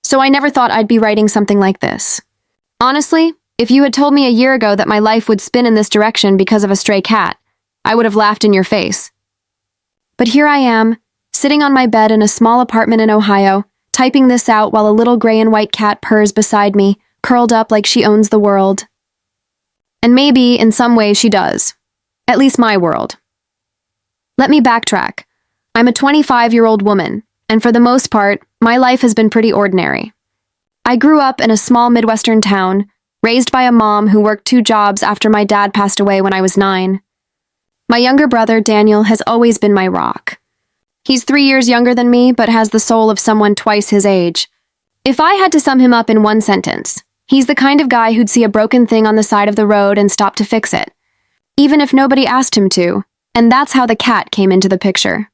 so I never thought I'd be writing something like this. Honestly, if you had told me a year ago that my life would spin in this direction because of a stray cat, I would have laughed in your face. But here I am, sitting on my bed in a small apartment in Ohio, typing this out while a little gray and white cat purrs beside me, curled up like she owns the world. And maybe, in some way, she does. At least my world. Let me backtrack. I'm a 25-year-old woman, and for the most part, my life has been pretty ordinary. I grew up in a small Midwestern town, raised by a mom who worked 2 jobs after my dad passed away when I was 9. My younger brother, Daniel, has always been my rock. He's 3 years younger than me, but has the soul of someone twice his age. If I had to sum him up in one sentence, he's the kind of guy who'd see a broken thing on the side of the road and stop to fix it, even if nobody asked him to, and that's how the cat came into the picture.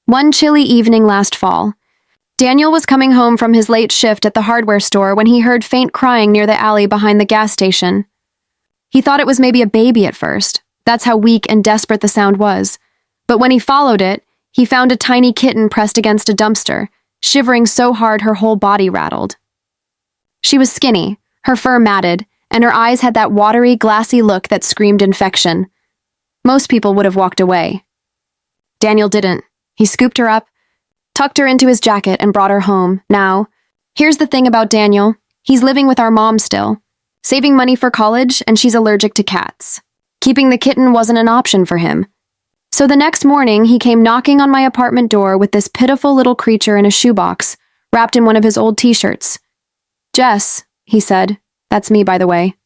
One chilly evening last fall, Daniel was coming home from his late shift at the hardware store when he heard faint crying near the alley behind the gas station. He thought it was maybe a baby at first. That's how weak and desperate the sound was. But when he followed it, he found a tiny kitten pressed against a dumpster, shivering so hard her whole body rattled. She was skinny, her fur matted, and her eyes had that watery, glassy look that screamed infection. Most people would have walked away. Daniel didn't. He scooped her up, tucked her into his jacket, and brought her home. Now, here's the thing about Daniel. He's living with our mom still, saving money for college, and she's allergic to cats. Keeping the kitten wasn't an option for him. So the next morning, he came knocking on my apartment door with this pitiful little creature in a shoebox, wrapped in one of his old t-shirts. "Jess," he said, "that's me, by the way.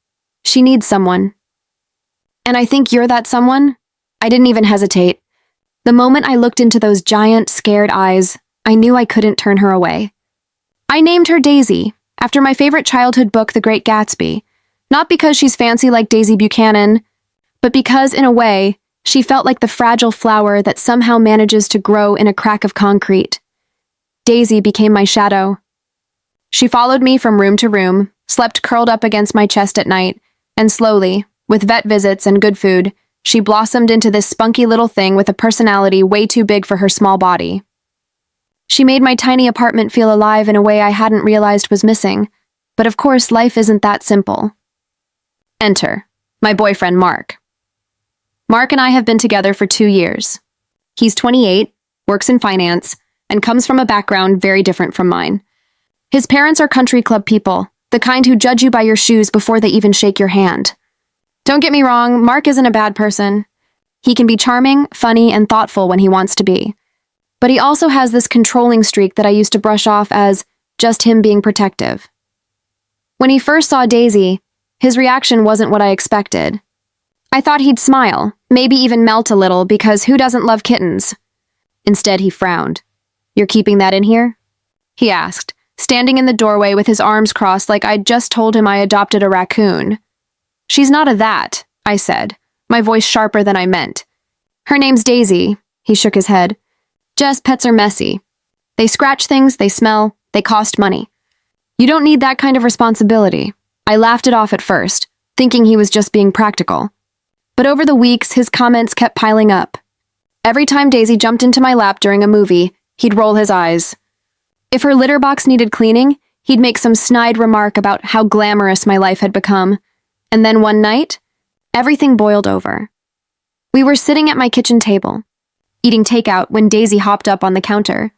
She needs someone." "And I think you're that someone?" I didn't even hesitate. The moment I looked into those giant, scared eyes, I knew I couldn't turn her away. I named her Daisy, after my favorite childhood book, The Great Gatsby, not because she's fancy like Daisy Buchanan, but because, in a way, she felt like the fragile flower that somehow manages to grow in a crack of concrete. Daisy became my shadow. She followed me from room to room, slept curled up against my chest at night, and slowly, with vet visits and good food, she blossomed into this spunky little thing with a personality way too big for her small body. She made my tiny apartment feel alive in a way I hadn't realized was missing, but of course life isn't that simple. Enter my boyfriend, Mark. Mark and I have been together for 2 years. He's 28, works in finance, and comes from a background very different from mine. His parents are country club people, the kind who judge you by your shoes before they even shake your hand. Don't get me wrong, Mark isn't a bad person. He can be charming, funny, and thoughtful when he wants to be. But he also has this controlling streak that I used to brush off as just him being protective. When he first saw Daisy, his reaction wasn't what I expected. I thought he'd smile, maybe even melt a little, because who doesn't love kittens? Instead, he frowned. "You're keeping that in here?" he asked, standing in the doorway with his arms crossed like I'd just told him I adopted a raccoon. "She's not a that," I said, my voice sharper than I meant. "Her name's Daisy," he shook his head. "Jess, pets are messy. They scratch things, they smell, they cost money. You don't need that kind of responsibility." I laughed it off at first, thinking he was just being practical. But over the weeks, his comments kept piling up. Every time Daisy jumped into my lap during a movie, he'd roll his eyes. If her litter box needed cleaning, he'd make some snide remark about how glamorous my life had become. And then one night, everything boiled over. We were sitting at my kitchen table, eating takeout when Daisy hopped up on the counter.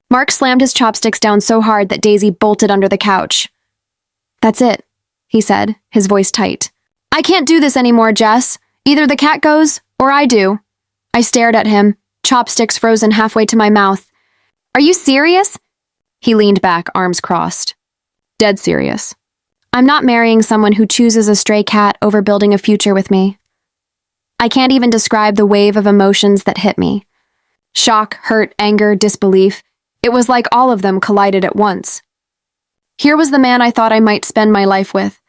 Mark slammed his chopsticks down so hard that Daisy bolted under the couch. "That's it," he said, his voice tight. "I can't do this anymore, Jess. Either the cat goes, or I do." I stared at him, chopsticks frozen halfway to my mouth. "Are you serious?" He leaned back, arms crossed. "Dead serious. I'm not marrying someone who chooses a stray cat over building a future with me." I can't even describe the wave of emotions that hit me. Shock, hurt, anger, disbelief. It was like all of them collided at once. Here was the man I thought I might spend my life with,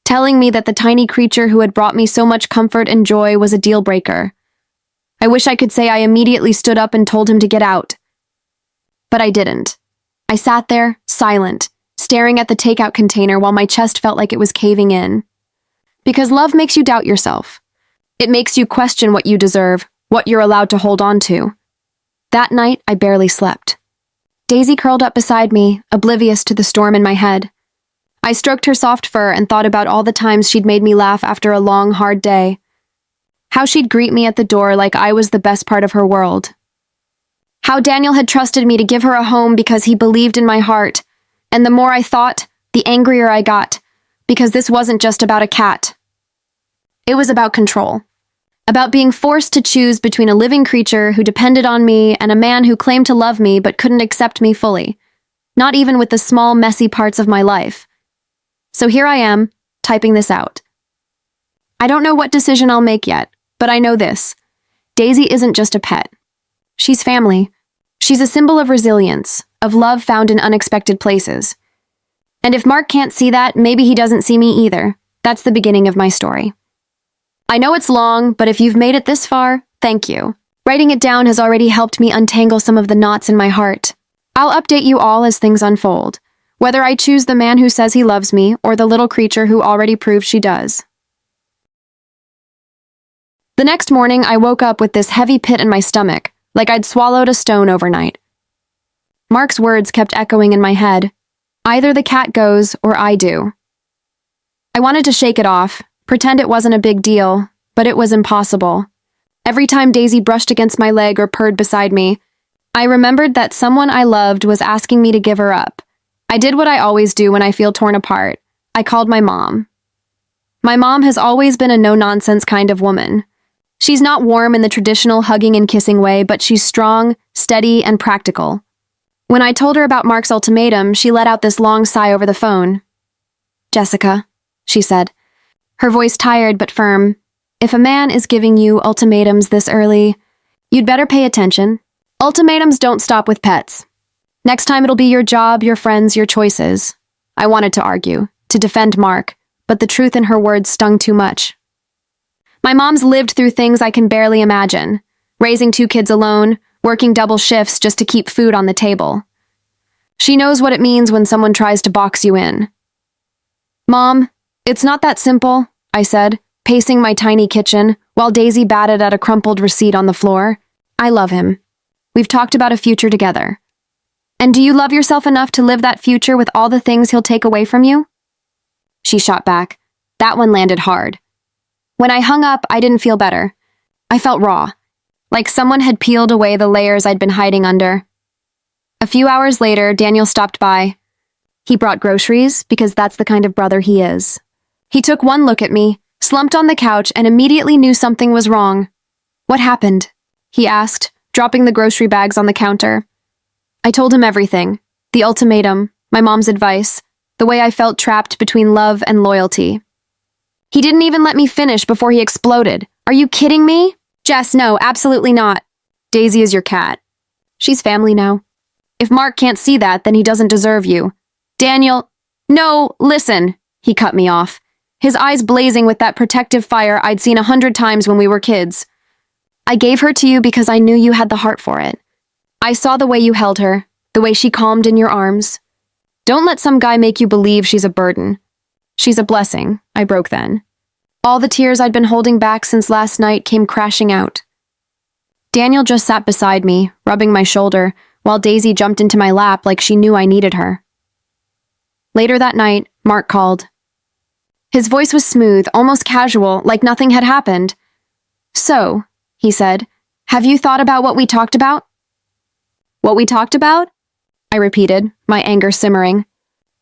telling me that the tiny creature who had brought me so much comfort and joy was a deal breaker. I wish I could say I immediately stood up and told him to get out. But I didn't. I sat there, silent, staring at the takeout container while my chest felt like it was caving in. Because love makes you doubt yourself. It makes you question what you deserve, what you're allowed to hold on to. That night, I barely slept. Daisy curled up beside me, oblivious to the storm in my head. I stroked her soft fur and thought about all the times she'd made me laugh after a long, hard day. How she'd greet me at the door like I was the best part of her world. How Daniel had trusted me to give her a home because he believed in my heart. And the more I thought, the angrier I got, because this wasn't just about a cat. It was about control. About being forced to choose between a living creature who depended on me and a man who claimed to love me but couldn't accept me fully. Not even with the small, messy parts of my life. So here I am, typing this out. I don't know what decision I'll make yet, but I know this. Daisy isn't just a pet. She's family. She's a symbol of resilience, of love found in unexpected places. And if Mark can't see that, maybe he doesn't see me either. That's the beginning of my story. I know it's long, but if you've made it this far, thank you. Writing it down has already helped me untangle some of the knots in my heart. I'll update you all as things unfold, whether I choose the man who says he loves me or the little creature who already proved she does. The next morning, I woke up with this heavy pit in my stomach, like I'd swallowed a stone overnight. Mark's words kept echoing in my head. Either the cat goes or I do. I wanted to shake it off, pretend it wasn't a big deal, but it was impossible. Every time Daisy brushed against my leg or purred beside me, I remembered that someone I loved was asking me to give her up. I did what I always do when I feel torn apart. I called my mom. My mom has always been a no-nonsense kind of woman. She's not warm in the traditional hugging and kissing way, but she's strong, steady, and practical. When I told her about Mark's ultimatum, she let out this long sigh over the phone. "Jessica," she said, her voice tired but firm, "if a man is giving you ultimatums this early, you'd better pay attention. Ultimatums don't stop with pets. Next time it'll be your job, your friends, your choices." I wanted to argue, to defend Mark, but the truth in her words stung too much. My mom's lived through things I can barely imagine. Raising 2 kids alone, working double shifts just to keep food on the table. She knows what it means when someone tries to box you in. "Mom, it's not that simple," I said, pacing my tiny kitchen, while Daisy batted at a crumpled receipt on the floor. "I love him. We've talked about a future together. And do you love yourself enough to live that future with all the things he'll take away from you?" She shot back. That one landed hard. When I hung up, I didn't feel better. I felt raw, like someone had peeled away the layers I'd been hiding under. A few hours later, Daniel stopped by. He brought groceries, because that's the kind of brother he is. He took one look at me, slumped on the couch, and immediately knew something was wrong. "What happened?" he asked, dropping the grocery bags on the counter. I told him everything. The ultimatum, my mom's advice, the way I felt trapped between love and loyalty. He didn't even let me finish before he exploded. "Are you kidding me?" "Jess, no, absolutely not. Daisy is your cat. She's family now. If Mark can't see that, then he doesn't deserve you. Daniel, no, listen," he cut me off, his eyes blazing with that protective fire I'd seen 100 times when we were kids. "I gave her to you because I knew you had the heart for it. I saw the way you held her, the way she calmed in your arms. Don't let some guy make you believe she's a burden. She's a blessing," I broke then. All the tears I'd been holding back since last night came crashing out. Daniel just sat beside me, rubbing my shoulder, while Daisy jumped into my lap like she knew I needed her. Later that night, Mark called. His voice was smooth, almost casual, like nothing had happened. "So," he said, "have you thought about what we talked about?" "What we talked about?" I repeated, my anger simmering.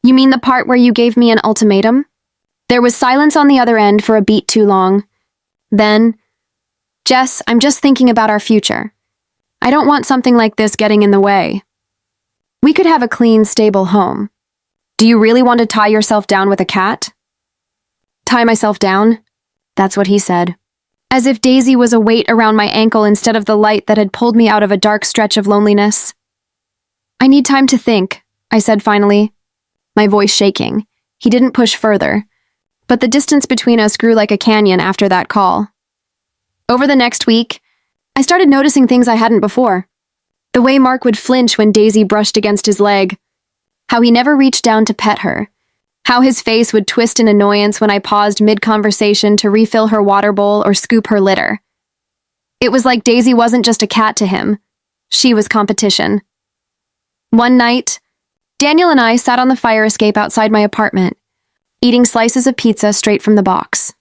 "You mean the part where you gave me an ultimatum?" There was silence on the other end for a beat too long. Then, "Jess, I'm just thinking about our future. I don't want something like this getting in the way. We could have a clean, stable home. Do you really want to tie yourself down with a cat?" "Tie myself down?" That's what he said. As if Daisy was a weight around my ankle instead of the light that had pulled me out of a dark stretch of loneliness. "I need time to think," I said finally, my voice shaking. He didn't push further, but the distance between us grew like a canyon after that call. Over the next week, I started noticing things I hadn't before. The way Mark would flinch when Daisy brushed against his leg. How he never reached down to pet her. How his face would twist in annoyance when I paused mid-conversation to refill her water bowl or scoop her litter. It was like Daisy wasn't just a cat to him. She was competition. One night, Daniel and I sat on the fire escape outside my apartment, eating slices of pizza straight from the box.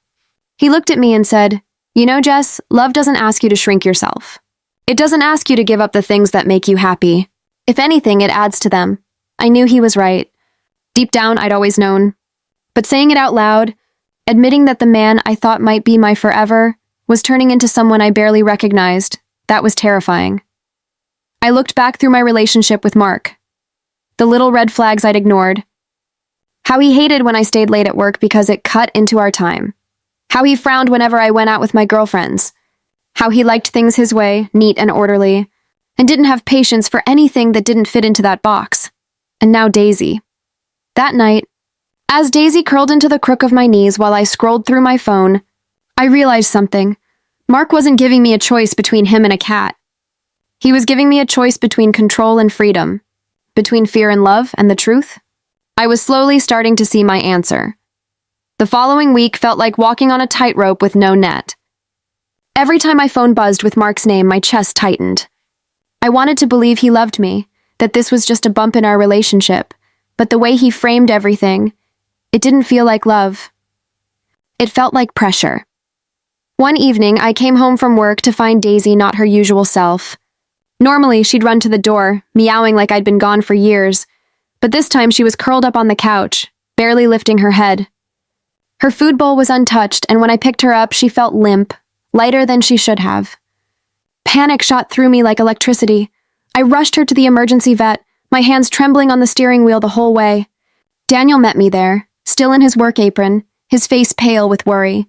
He looked at me and said, "You know, Jess, love doesn't ask you to shrink yourself. It doesn't ask you to give up the things that make you happy. If anything, it adds to them." I knew he was right. Deep down, I'd always known. But saying it out loud, admitting that the man I thought might be my forever was turning into someone I barely recognized, that was terrifying. I looked back through my relationship with Mark. The little red flags I'd ignored. How he hated when I stayed late at work because it cut into our time. How he frowned whenever I went out with my girlfriends. How he liked things his way, neat and orderly, and didn't have patience for anything that didn't fit into that box. And now Daisy. That night, as Daisy curled into the crook of my knees while I scrolled through my phone, I realized something. Mark wasn't giving me a choice between him and a cat. He was giving me a choice between control and freedom, between fear and love and the truth. I was slowly starting to see my answer. The following week felt like walking on a tightrope with no net. Every time my phone buzzed with Mark's name, my chest tightened. I wanted to believe he loved me, that this was just a bump in our relationship, but the way he framed everything, it didn't feel like love. It felt like pressure. One evening, I came home from work to find Daisy not her usual self. Normally, she'd run to the door, meowing like I'd been gone for years, but this time she was curled up on the couch, barely lifting her head. Her food bowl was untouched, and when I picked her up, she felt limp, lighter than she should have. Panic shot through me like electricity. I rushed her to the emergency vet, my hands trembling on the steering wheel the whole way. Daniel met me there, still in his work apron, his face pale with worry.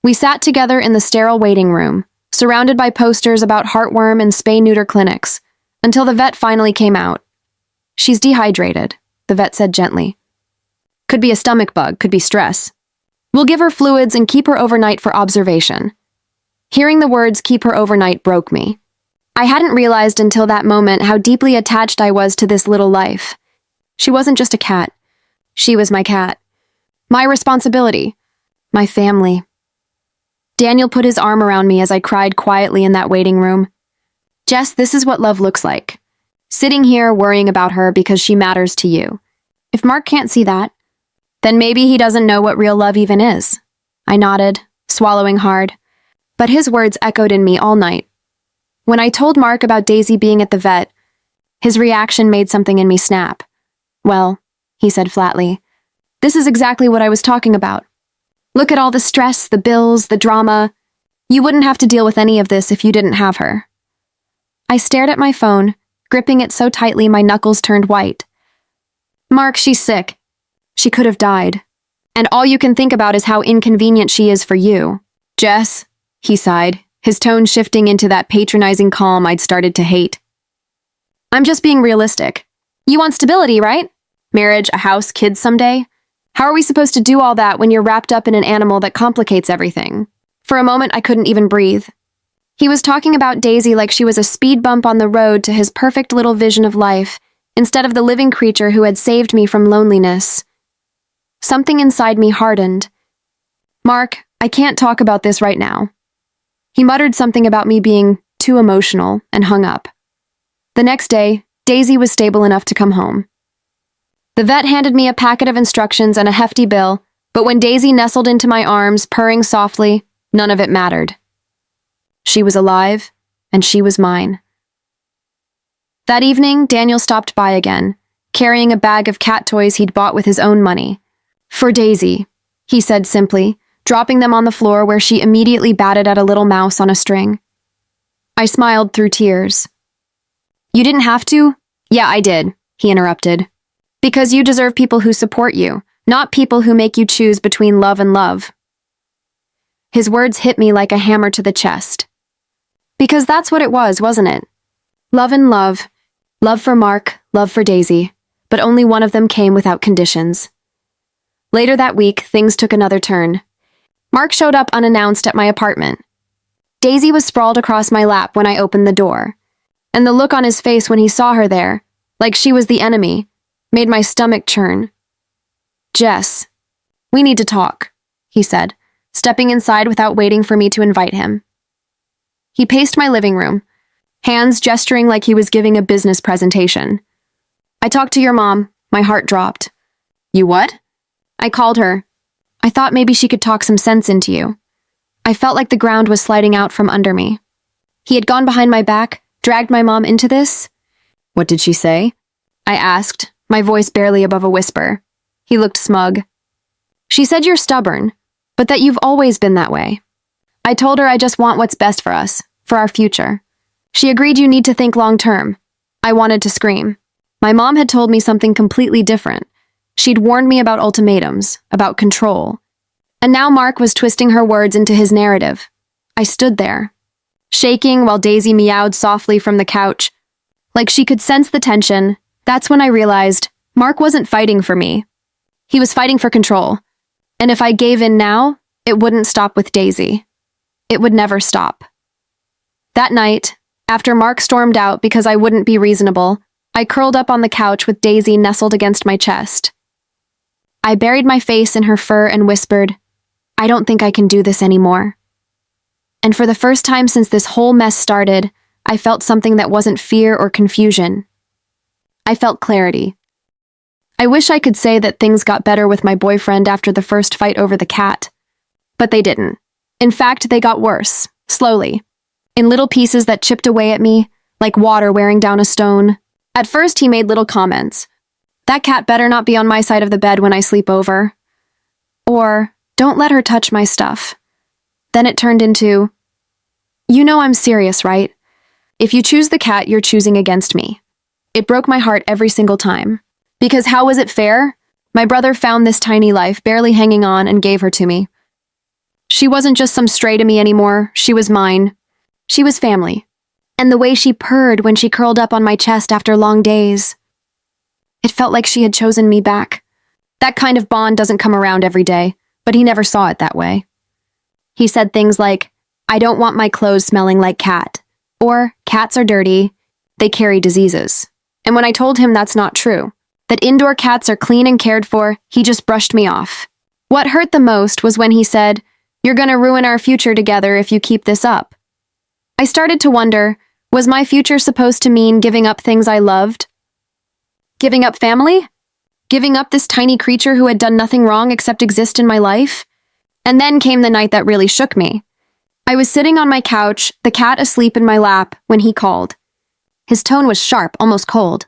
We sat together in the sterile waiting room, surrounded by posters about heartworm and spay-neuter clinics, until the vet finally came out. "She's dehydrated," the vet said gently. "Could be a stomach bug, could be stress. We'll give her fluids and keep her overnight for observation." Hearing the words "keep her overnight" broke me. I hadn't realized until that moment how deeply attached I was to this little life. She wasn't just a cat. She was my cat. My responsibility. My family. Daniel put his arm around me as I cried quietly in that waiting room. "Jess, this is what love looks like. Sitting here worrying about her because she matters to you. If Mark can't see that, then maybe he doesn't know what real love even is." I nodded, swallowing hard. But his words echoed in me all night. When I told Mark about Daisy being at the vet, his reaction made something in me snap. "Well," he said flatly, "this is exactly what I was talking about. Look at all the stress, the bills, the drama. You wouldn't have to deal with any of this if you didn't have her." I stared at my phone, gripping it so tightly my knuckles turned white. "Mark, she's sick. She could have died. And all you can think about is how inconvenient she is for you." "Jess," he sighed, his tone shifting into that patronizing calm I'd started to hate. "I'm just being realistic. You want stability, right? Marriage, a house, kids someday? How are we supposed to do all that when you're wrapped up in an animal that complicates everything?" For a moment, I couldn't even breathe. He was talking about Daisy like she was a speed bump on the road to his perfect little vision of life, instead of the living creature who had saved me from loneliness. Something inside me hardened. "Mark, I can't talk about this right now." He muttered something about me being too emotional and hung up. The next day, Daisy was stable enough to come home. The vet handed me a packet of instructions and a hefty bill, but when Daisy nestled into my arms, purring softly, none of it mattered. She was alive, and she was mine. That evening, Daniel stopped by again, carrying a bag of cat toys he'd bought with his own money. "For Daisy," he said simply, dropping them on the floor where she immediately batted at a little mouse on a string. I smiled through tears. "You didn't have to?" "Yeah, I did," he interrupted. "Because you deserve people who support you, not people who make you choose between love and love." His words hit me like a hammer to the chest. Because that's what it was, wasn't it? Love and love. Love for Mark, love for Daisy, but only one of them came without conditions. Later that week, things took another turn. Mark showed up unannounced at my apartment. Daisy was sprawled across my lap when I opened the door, and the look on his face when he saw her there, like she was the enemy, made my stomach churn. "Jess, we need to talk," he said, stepping inside without waiting for me to invite him. He paced my living room, hands gesturing like he was giving a business presentation. I talked to your mom. My heart dropped. You what? I called her. I thought maybe she could talk some sense into you. I felt like the ground was sliding out from under me. He had gone behind my back, dragged my mom into this. What did she say? I asked, my voice barely above a whisper. He looked smug. She said you're stubborn, but that you've always been that way. I told her I just want what's best for us, for our future. She agreed you need to think long term. I wanted to scream. My mom had told me something completely different. She'd warned me about ultimatums, about control. And now Mark was twisting her words into his narrative. I stood there, shaking while Daisy meowed softly from the couch. Like she could sense the tension. That's when I realized Mark wasn't fighting for me. He was fighting for control. And if I gave in now, it wouldn't stop with Daisy. It would never stop. That night, after Mark stormed out because I wouldn't be reasonable, I curled up on the couch with Daisy nestled against my chest. I buried my face in her fur and whispered, I don't think I can do this anymore. And for the first time since this whole mess started, I felt something that wasn't fear or confusion. I felt clarity. I wish I could say that things got better with my boyfriend after the first fight over the cat. But they didn't. In fact, they got worse, slowly, in little pieces that chipped away at me, like water wearing down a stone. At first, he made little comments. That cat better not be on my side of the bed when I sleep over. Or, don't let her touch my stuff. Then it turned into, you know I'm serious, right? If you choose the cat, you're choosing against me. It broke my heart every single time. Because how was it fair? My brother found this tiny life barely hanging on and gave her to me. She wasn't just some stray to me anymore, she was mine. She was family. And the way she purred when she curled up on my chest after long days. It felt like she had chosen me back. That kind of bond doesn't come around every day, but he never saw it that way. He said things like, I don't want my clothes smelling like cat. Or, cats are dirty, they carry diseases. And when I told him that's not true, that indoor cats are clean and cared for, he just brushed me off. What hurt the most was when he said, you're gonna ruin our future together if you keep this up. I started to wonder, was my future supposed to mean giving up things I loved? Giving up family? Giving up this tiny creature who had done nothing wrong except exist in my life? And then came the night that really shook me. I was sitting on my couch, the cat asleep in my lap, when he called. His tone was sharp, almost cold.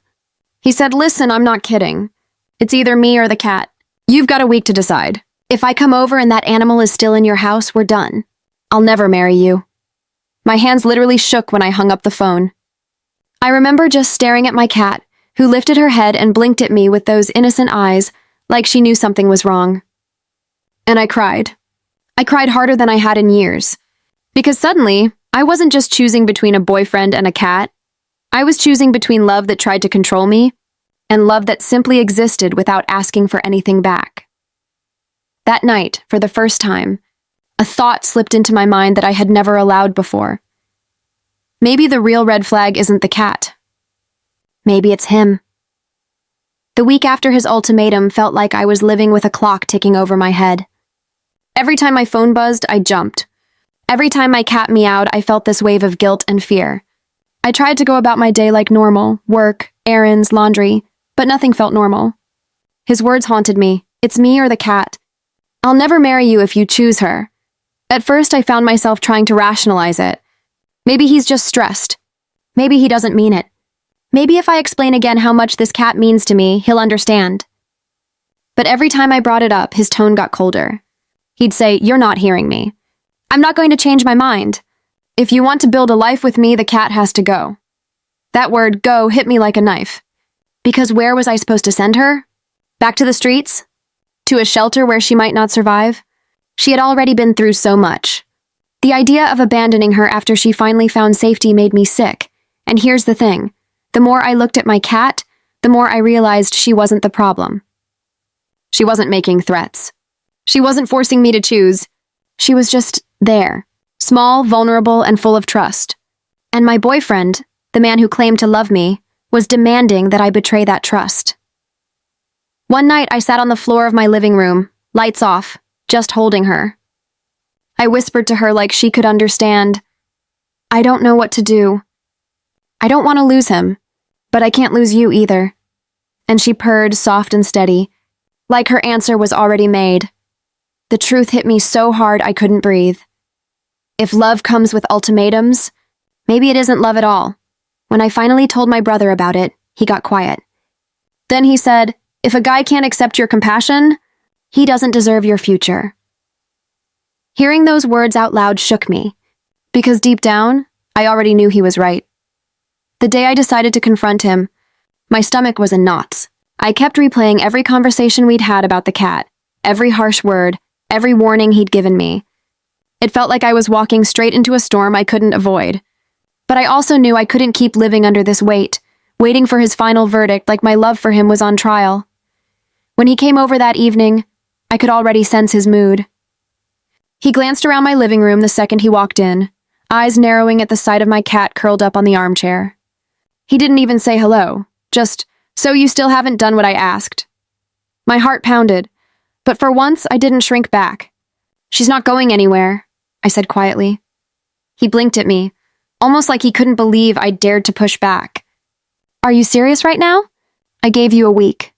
He said, listen, I'm not kidding. It's either me or the cat. You've got a week to decide. If I come over and that animal is still in your house, we're done. I'll never marry you. My hands literally shook when I hung up the phone. I remember just staring at my cat, who lifted her head and blinked at me with those innocent eyes, like she knew something was wrong. And I cried. I cried harder than I had in years. Because suddenly, I wasn't just choosing between a boyfriend and a cat. I was choosing between love that tried to control me and love that simply existed without asking for anything back. That night, for the first time, a thought slipped into my mind that I had never allowed before. Maybe the real red flag isn't the cat. Maybe it's him. The week after his ultimatum felt like I was living with a clock ticking over my head. Every time my phone buzzed, I jumped. Every time my cat meowed, I felt this wave of guilt and fear. I tried to go about my day like normal, work, errands, laundry, but nothing felt normal. His words haunted me. It's me or the cat. I'll never marry you if you choose her. At first, I found myself trying to rationalize it. Maybe he's just stressed. Maybe he doesn't mean it. Maybe if I explain again how much this cat means to me, he'll understand. But every time I brought it up, his tone got colder. He'd say, you're not hearing me. I'm not going to change my mind. If you want to build a life with me, the cat has to go. That word, go, hit me like a knife. Because where was I supposed to send her? Back to the streets? To a shelter where she might not survive? She had already been through so much. The idea of abandoning her after she finally found safety made me sick. And here's the thing. The more I looked at my cat, the more I realized she wasn't the problem. She wasn't making threats. She wasn't forcing me to choose. She was just there, small, vulnerable, and full of trust. And my boyfriend, the man who claimed to love me, was demanding that I betray that trust. One night, I sat on the floor of my living room, lights off, just holding her. I whispered to her like she could understand. I don't know what to do. I don't want to lose him, but I can't lose you either. and she purred soft and steady, like her answer was already made. The truth hit me so hard I couldn't breathe. If love comes with ultimatums, maybe it isn't love at all. When I finally told my brother about it, he got quiet. Then he said, if a guy can't accept your compassion, he doesn't deserve your future. Hearing those words out loud shook me, because deep down, I already knew he was right. The day I decided to confront him, my stomach was in knots. I kept replaying every conversation we'd had about the cat, every harsh word, every warning he'd given me. It felt like I was walking straight into a storm I couldn't avoid. But I also knew I couldn't keep living under this weight, waiting for his final verdict like my love for him was on trial. When he came over that evening, I could already sense his mood. He glanced around my living room the second he walked in, eyes narrowing at the sight of my cat curled up on the armchair. He didn't even say hello, just, so you still haven't done what I asked. My heart pounded, but for once I didn't shrink back. She's not going anywhere, I said quietly. He blinked at me, almost like he couldn't believe I dared to push back. Are you serious right now? I gave you a week.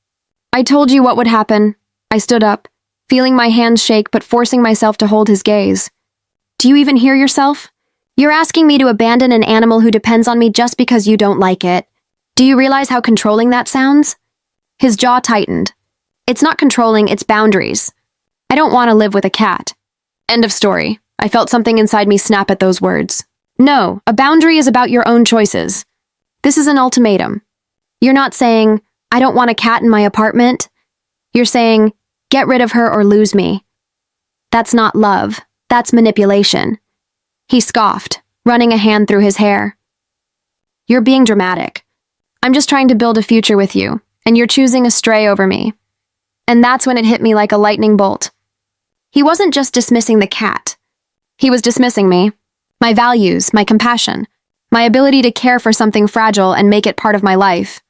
I told you what would happen. I stood up, feeling my hands shake but forcing myself to hold his gaze. Do you even hear yourself? You're asking me to abandon an animal who depends on me just because you don't like it. Do you realize how controlling that sounds? His jaw tightened. It's not controlling, it's boundaries. I don't want to live with a cat. End of story. I felt something inside me snap at those words. No, a boundary is about your own choices. This is an ultimatum. You're not saying, I don't want a cat in my apartment. You're saying, get rid of her or lose me. That's not love. That's manipulation. He scoffed, running a hand through his hair. You're being dramatic. I'm just trying to build a future with you, and you're choosing a stray over me. And that's when it hit me like a lightning bolt. He wasn't just dismissing the cat. He was dismissing me, my values, my compassion, my ability to care for something fragile and make it part of my life.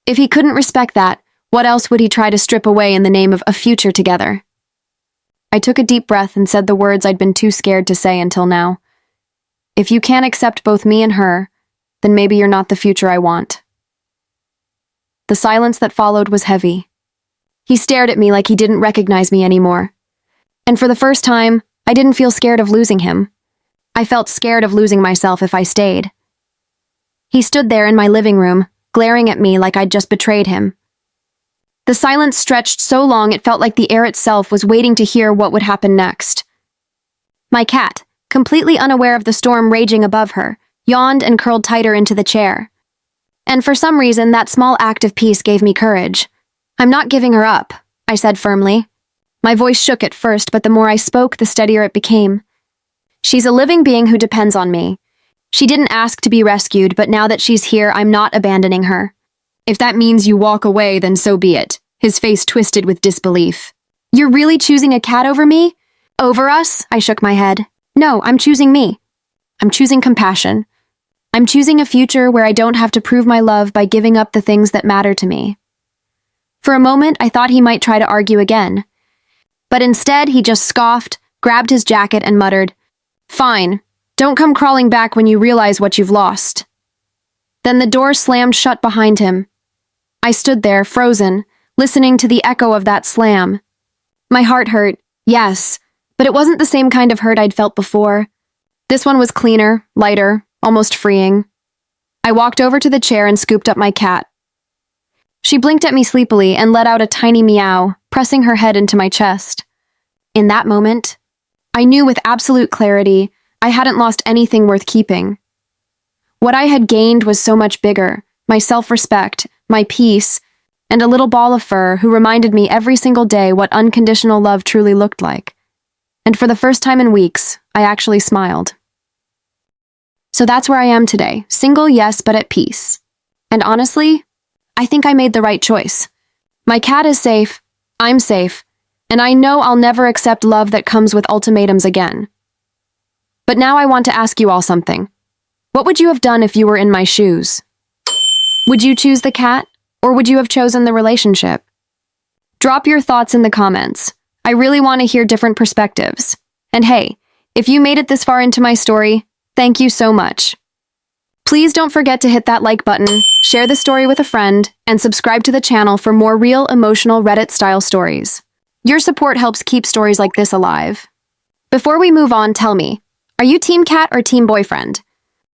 If he couldn't respect that, what else would he try to strip away in the name of a future together? I took a deep breath and said the words I'd been too scared to say until now. If you can't accept both me and her, then maybe you're not the future I want. The silence that followed was heavy. He stared at me like he didn't recognize me anymore. And for the first time, I didn't feel scared of losing him. I felt scared of losing myself if I stayed. He stood there in my living room, glaring at me like I'd just betrayed him. The silence stretched so long it felt like the air itself was waiting to hear what would happen next. My cat, completely unaware of the storm raging above her, yawned and curled tighter into the chair. And for some reason, that small act of peace gave me courage. I'm not giving her up, I said firmly. My voice shook at first, but the more I spoke, the steadier it became. She's a living being who depends on me. She didn't ask to be rescued, but now that she's here, I'm not abandoning her. If that means you walk away, then so be it. His face twisted with disbelief. You're really choosing a cat over me? Over us? I shook my head. No, I'm choosing me. I'm choosing compassion. I'm choosing a future where I don't have to prove my love by giving up the things that matter to me. For a moment, I thought he might try to argue again. But instead, he just scoffed, grabbed his jacket, and muttered, Fine, don't come crawling back when you realize what you've lost. Then the door slammed shut behind him. I stood there, frozen, listening to the echo of that slam. My heart hurt, yes, but it wasn't the same kind of hurt I'd felt before. This one was cleaner, lighter, almost freeing. I walked over to the chair and scooped up my cat. She blinked at me sleepily and let out a tiny meow, pressing her head into my chest. In that moment, I knew with absolute clarity I hadn't lost anything worth keeping. What I had gained was so much bigger, my self-respect, my peace, and a little ball of fur who reminded me every single day what unconditional love truly looked like. And for the first time in weeks, I actually smiled. So that's where I am today, single, yes, but at peace. And honestly, I think I made the right choice. My cat is safe, I'm safe, and I know I'll never accept love that comes with ultimatums again. But now I want to ask you all something. What would you have done if you were in my shoes? Would you choose the cat, or would you have chosen the relationship? Drop your thoughts in the comments. I really want to hear different perspectives. And hey, if you made it this far into my story, thank you so much. Please don't forget to hit that like button, share the story with a friend, and subscribe to the channel for more real emotional Reddit-style stories. Your support helps keep stories like this alive. Before we move on, tell me, are you team cat or team boyfriend?